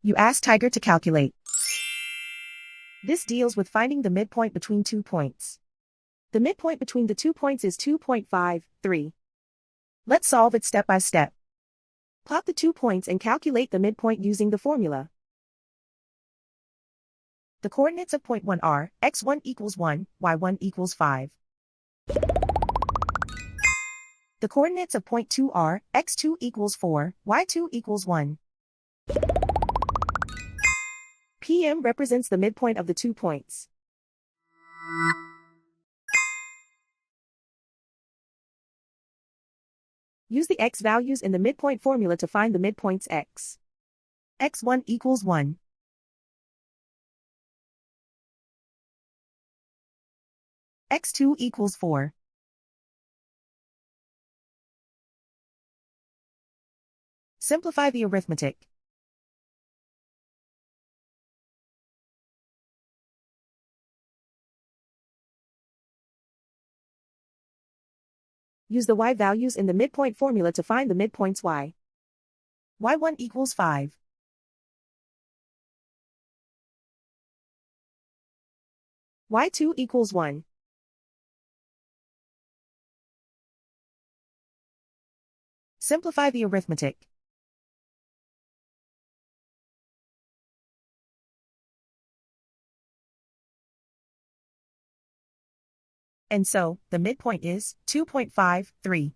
You ask Tiger to calculate. This deals with finding the midpoint between 2 points. The midpoint between the 2 points is 2.53. Let's solve it step by step. Plot the 2 points and calculate the midpoint using the formula. The coordinates of point 1 are x1 equals 1, y1 equals 5. The coordinates of point 2 are x2 equals 4, y2 equals 1. PM represents the midpoint of the 2 points. Use the x values in the midpoint formula to find the midpoints x. x1 equals 1. x2 equals 4. Simplify the arithmetic. Use the y values in the midpoint formula to find the midpoints y. y1 equals 5. y2 equals 1. Simplify the arithmetic. And so, the midpoint is 2.53.